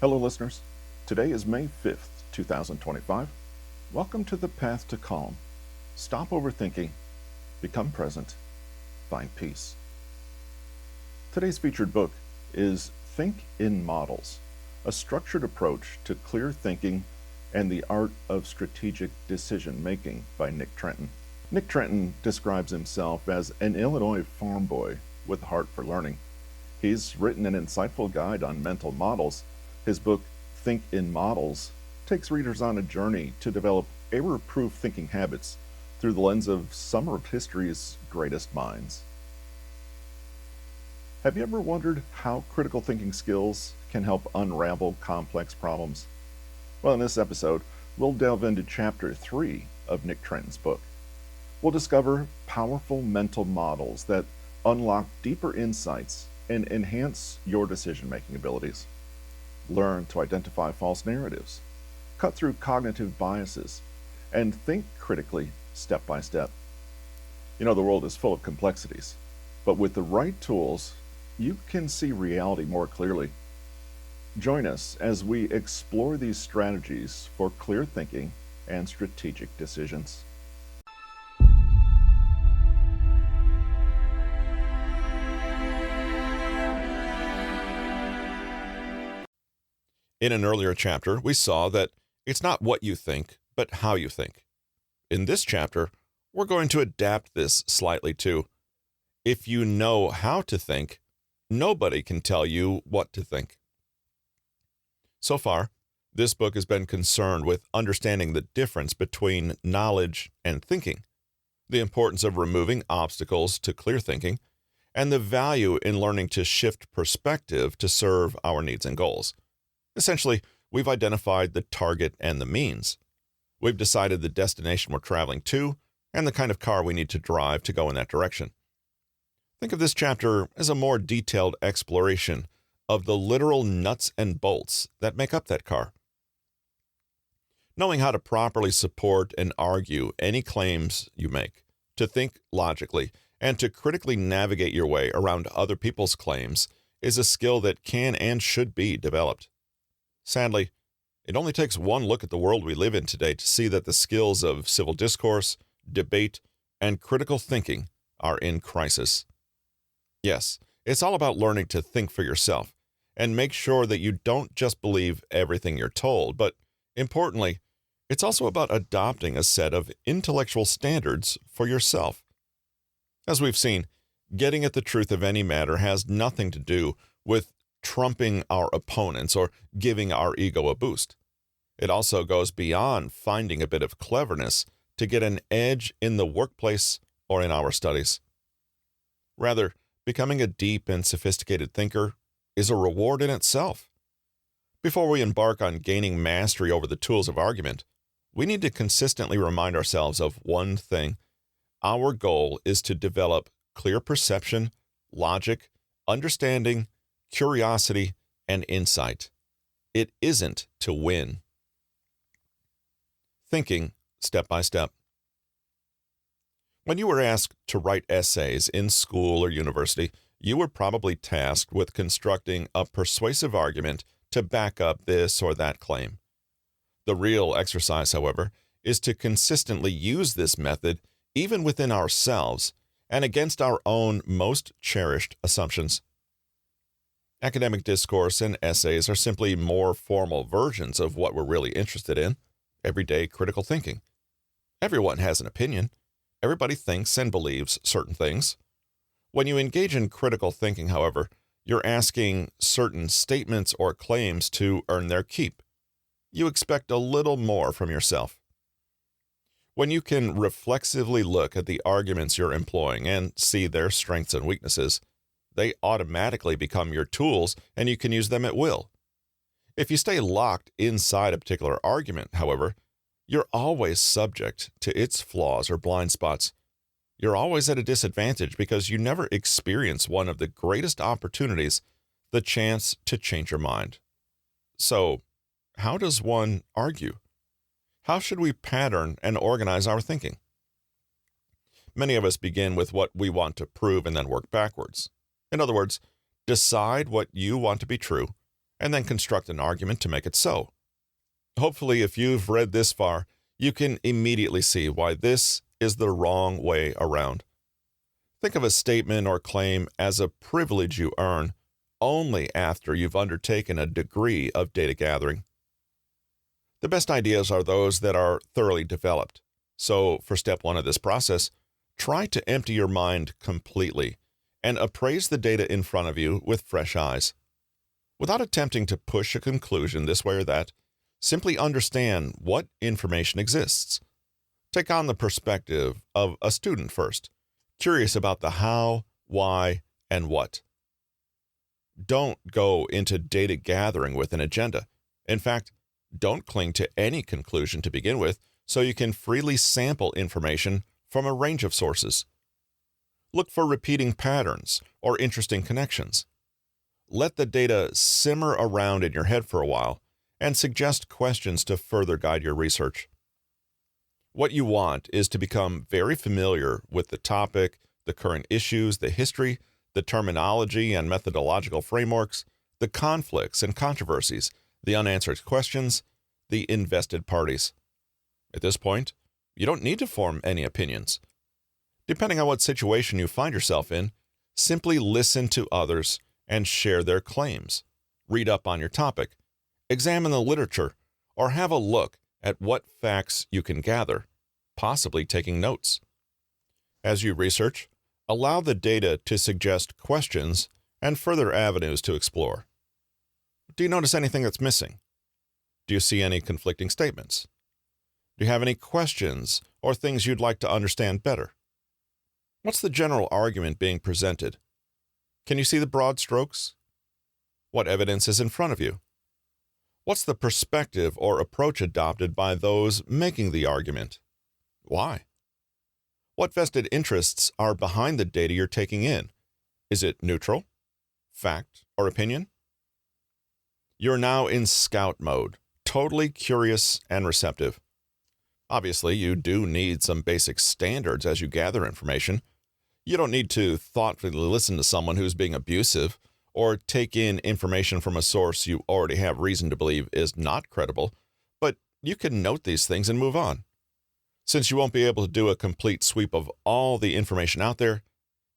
Hello, listeners. Today is May 5th, 2025. Welcome to the Path to Calm. Stop overthinking, become present, find peace. Today's featured book is Think in Models, a structured approach to clear thinking and the art of strategic decision making by Nick Trenton. Nick Trenton describes himself as an Illinois farm boy with a heart for learning. He's written an insightful guide on mental models. His book, Think in Models, takes readers on a journey to develop error-proof thinking habits through the lens of some of history's greatest minds. Have you ever wondered how critical thinking skills can help unravel complex problems? Well, in this episode, we'll delve into Chapter 3 of Nick Trenton's book. We'll discover powerful mental models that unlock deeper insights and enhance your decision-making abilities. Learn to identify false narratives, cut through cognitive biases, and think critically step by step. You know, the world is full of complexities, but with the right tools, you can see reality more clearly. Join us as we explore these strategies for clear thinking and strategic decisions. In an earlier chapter, we saw that it's not what you think, but how you think. In this chapter, we're going to adapt this slightly too. If you know how to think, nobody can tell you what to think. So far, this book has been concerned with understanding the difference between knowledge and thinking, the importance of removing obstacles to clear thinking, and the value in learning to shift perspective to serve our needs and goals. Essentially, we've identified the target and the means. We've decided the destination we're traveling to and the kind of car we need to drive to go in that direction. Think of this chapter as a more detailed exploration of the literal nuts and bolts that make up that car. Knowing how to properly support and argue any claims you make, to think logically, and to critically navigate your way around other people's claims is a skill that can and should be developed. Sadly, it only takes one look at the world we live in today to see that the skills of civil discourse, debate, and critical thinking are in crisis. Yes, it's all about learning to think for yourself and make sure that you don't just believe everything you're told, but importantly, it's also about adopting a set of intellectual standards for yourself. As we've seen, getting at the truth of any matter has nothing to do with trumping our opponents or giving our ego a boost. It also goes beyond finding a bit of cleverness to get an edge in the workplace or in our studies. Rather, becoming a deep and sophisticated thinker is a reward in itself. Before we embark on gaining mastery over the tools of argument, we need to consistently remind ourselves of one thing. Our goal is to develop clear perception, logic, understanding, curiosity, and insight. It isn't to win. Thinking step by step. When you were asked to write essays in school or university, you were probably tasked with constructing a persuasive argument to back up this or that claim. The real exercise, however, is to consistently use this method even within ourselves and against our own most cherished assumptions. Academic discourse and essays are simply more formal versions of what we're really interested in, everyday critical thinking. Everyone has an opinion. Everybody thinks and believes certain things. When you engage in critical thinking, however, you're asking certain statements or claims to earn their keep. You expect a little more from yourself. When you can reflexively look at the arguments you're employing and see their strengths and weaknesses, they automatically become your tools and you can use them at will. If you stay locked inside a particular argument, however, you're always subject to its flaws or blind spots. You're always at a disadvantage because you never experience one of the greatest opportunities, the chance to change your mind. So, how does one argue? How should we pattern and organize our thinking? Many of us begin with what we want to prove and then work backwards. In other words, decide what you want to be true and then construct an argument to make it so. Hopefully, if you've read this far, you can immediately see why this is the wrong way around. Think of a statement or claim as a privilege you earn only after you've undertaken a degree of data gathering. The best ideas are those that are thoroughly developed. So, for step 1 of this process, try to empty your mind completely and appraise the data in front of you with fresh eyes. Without attempting to push a conclusion this way or that, simply understand what information exists. Take on the perspective of a student first, curious about the how, why, and what. Don't go into data gathering with an agenda. In fact, don't cling to any conclusion to begin with, so you can freely sample information from a range of sources. Look for repeating patterns or interesting connections. Let the data simmer around in your head for a while and suggest questions to further guide your research. What you want is to become very familiar with the topic, the current issues, the history, the terminology and methodological frameworks, the conflicts and controversies, the unanswered questions, the invested parties. At this point, you don't need to form any opinions. Depending on what situation you find yourself in, simply listen to others and share their claims. Read up on your topic, examine the literature, or have a look at what facts you can gather, possibly taking notes. As you research, allow the data to suggest questions and further avenues to explore. Do you notice anything that's missing? Do you see any conflicting statements? Do you have any questions or things you'd like to understand better? What's the general argument being presented? Can you see the broad strokes? What evidence is in front of you? What's the perspective or approach adopted by those making the argument? Why? What vested interests are behind the data you're taking in? Is it neutral, fact, or opinion? You're now in scout mode, totally curious and receptive. Obviously, you do need some basic standards as you gather information. You don't need to thoughtfully listen to someone who's being abusive or take in information from a source you already have reason to believe is not credible, but you can note these things and move on. Since you won't be able to do a complete sweep of all the information out there,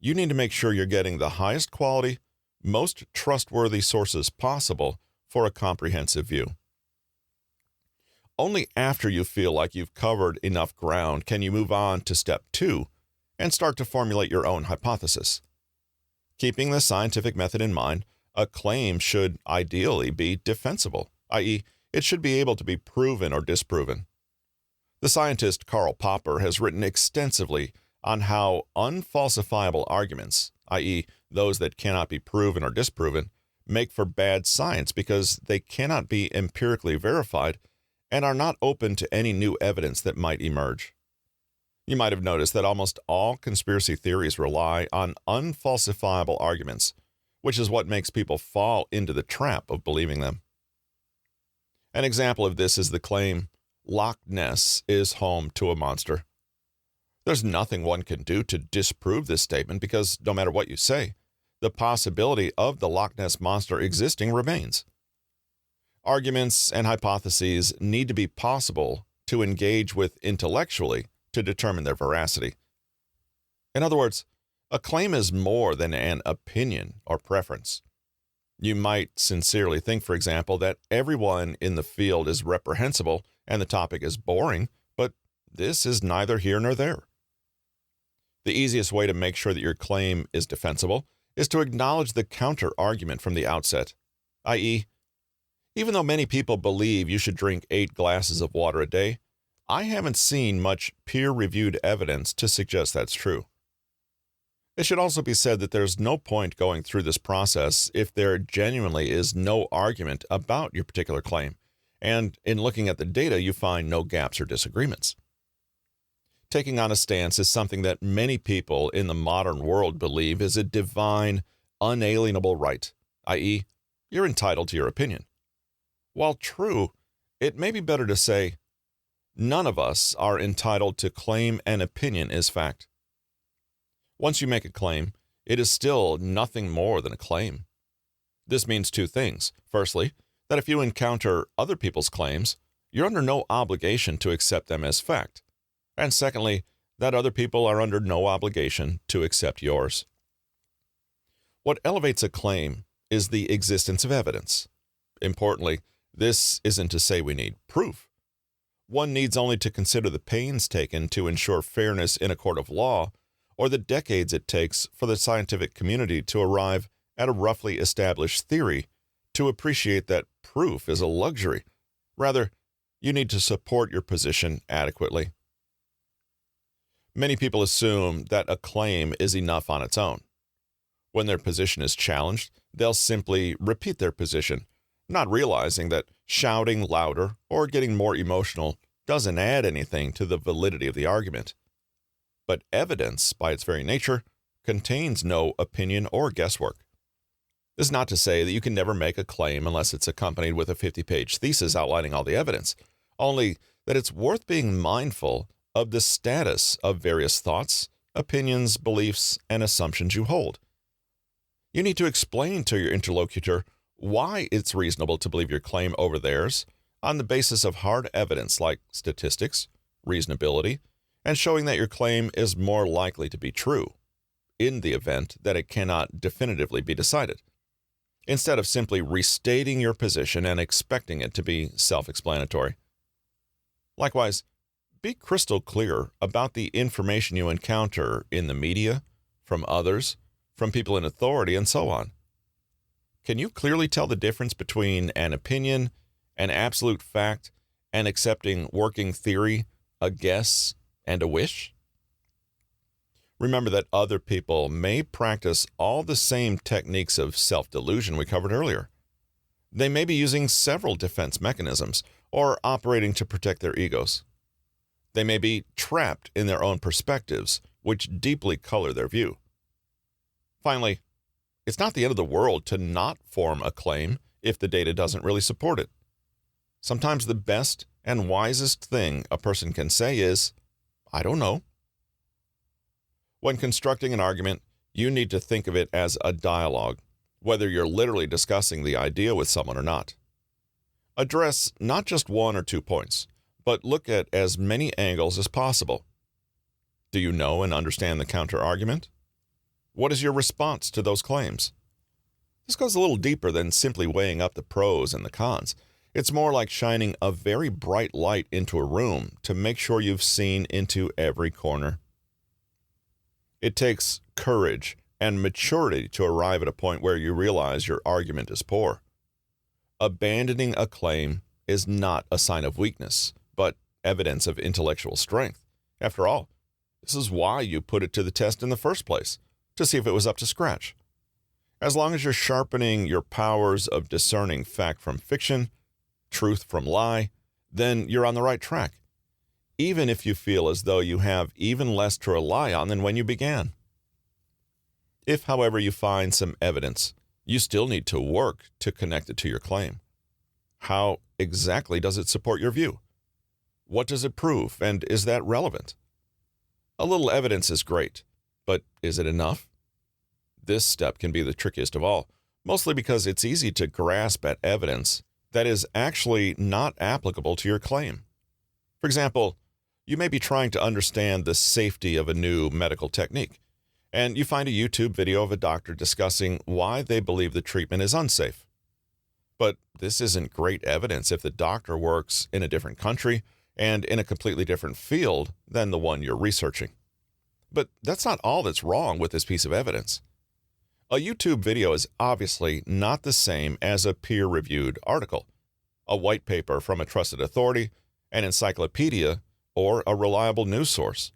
you need to make sure you're getting the highest quality, most trustworthy sources possible for a comprehensive view. Only after you feel like you've covered enough ground can you move on to step 2 and start to formulate your own hypothesis. Keeping the scientific method in mind, a claim should ideally be defensible, i.e., it should be able to be proven or disproven. The scientist Karl Popper has written extensively on how unfalsifiable arguments, i.e., those that cannot be proven or disproven, make for bad science because they cannot be empirically verified and are not open to any new evidence that might emerge. You might have noticed that almost all conspiracy theories rely on unfalsifiable arguments, which is what makes people fall into the trap of believing them. An example of this is the claim, Loch Ness is home to a monster. There's nothing one can do to disprove this statement because no matter what you say, the possibility of the Loch Ness monster existing remains. Arguments and hypotheses need to be possible to engage with intellectually to determine their veracity. In other words, a claim is more than an opinion or preference. You might sincerely think, for example, that everyone in the field is reprehensible and the topic is boring, but this is neither here nor there. The easiest way to make sure that your claim is defensible is to acknowledge the counter-argument from the outset, i.e., even though many people believe you should drink 8 glasses of water a day, I haven't seen much peer-reviewed evidence to suggest that's true. It should also be said that there's no point going through this process if there genuinely is no argument about your particular claim, and in looking at the data you find no gaps or disagreements. Taking on a stance is something that many people in the modern world believe is a divine, unalienable right, i.e., you're entitled to your opinion. While true, it may be better to say, none of us are entitled to claim an opinion is fact. Once you make a claim, it is still nothing more than a claim. This means two things. Firstly, that if you encounter other people's claims, you're under no obligation to accept them as fact. And secondly, that other people are under no obligation to accept yours. What elevates a claim is the existence of evidence. Importantly, this isn't to say we need proof. One needs only to consider the pains taken to ensure fairness in a court of law, or the decades it takes for the scientific community to arrive at a roughly established theory, to appreciate that proof is a luxury. Rather, you need to support your position adequately. Many people assume that a claim is enough on its own. When their position is challenged, they'll simply repeat their position, not realizing that shouting louder or getting more emotional doesn't add anything to the validity of the argument. But evidence, by its very nature, contains no opinion or guesswork. This is not to say that you can never make a claim unless it's accompanied with a 50-page thesis outlining all the evidence, only that it's worth being mindful of the status of various thoughts, opinions, beliefs, and assumptions you hold. You need to explain to your interlocutor why it's reasonable to believe your claim over theirs on the basis of hard evidence like statistics, reasonability, and showing that your claim is more likely to be true, in the event that it cannot definitively be decided, instead of simply restating your position and expecting it to be self-explanatory. Likewise, be crystal clear about the information you encounter in the media, from others, from people in authority, and so on. Can you clearly tell the difference between an opinion, an absolute fact, and accepting working theory, a guess, and a wish? Remember that other people may practice all the same techniques of self-delusion we covered earlier. They may be using several defense mechanisms or operating to protect their egos. They may be trapped in their own perspectives, which deeply color their view. Finally, it's not the end of the world to not form a claim if the data doesn't really support it. Sometimes the best and wisest thing a person can say is, "I don't know." When constructing an argument, you need to think of it as a dialogue, whether you're literally discussing the idea with someone or not. Address not just one or 2 points, but look at as many angles as possible. Do you know and understand the counter-argument? What is your response to those claims? This goes a little deeper than simply weighing up the pros and the cons. It's more like shining a very bright light into a room to make sure you've seen into every corner. It takes courage and maturity to arrive at a point where you realize your argument is poor. Abandoning a claim is not a sign of weakness, but evidence of intellectual strength. After all, this is why you put it to the test in the first place, to see if it was up to scratch. As long as you're sharpening your powers of discerning fact from fiction, truth from lie, then you're on the right track, even if you feel as though you have even less to rely on than when you began. If, however, you find some evidence, you still need to work to connect it to your claim. How exactly does it support your view? What does it prove, and is that relevant? A little evidence is great, but is it enough? This step can be the trickiest of all, mostly because it's easy to grasp at evidence that is actually not applicable to your claim. For example, you may be trying to understand the safety of a new medical technique, and you find a YouTube video of a doctor discussing why they believe the treatment is unsafe. But this isn't great evidence if the doctor works in a different country and in a completely different field than the one you're researching. But that's not all that's wrong with this piece of evidence. A YouTube video is obviously not the same as a peer-reviewed article, a white paper from a trusted authority, an encyclopedia, or a reliable news source.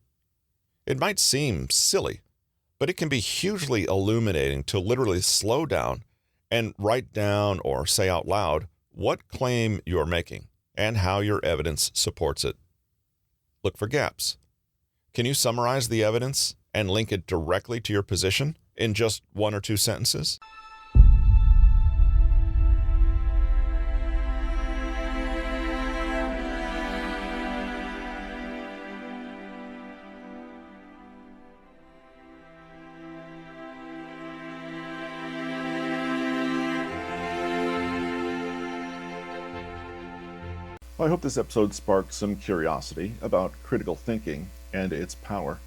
It might seem silly, but it can be hugely illuminating to literally slow down and write down or say out loud what claim you're making and how your evidence supports it. Look for gaps. Can you summarize the evidence and link it directly to your position in just 1 or 2 sentences? Well, I hope this episode sparked some curiosity about critical thinking and its power.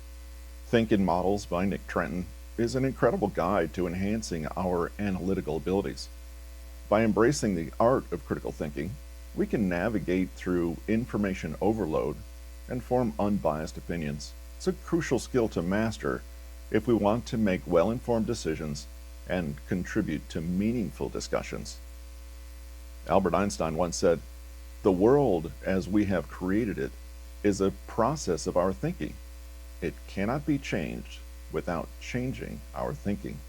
Think in Models by Nick Trenton is an incredible guide to enhancing our analytical abilities. By embracing the art of critical thinking, we can navigate through information overload and form unbiased opinions. It's a crucial skill to master if we want to make well-informed decisions and contribute to meaningful discussions. Albert Einstein once said, "The world as we have created it is a process of our thinking. It cannot be changed without changing our thinking."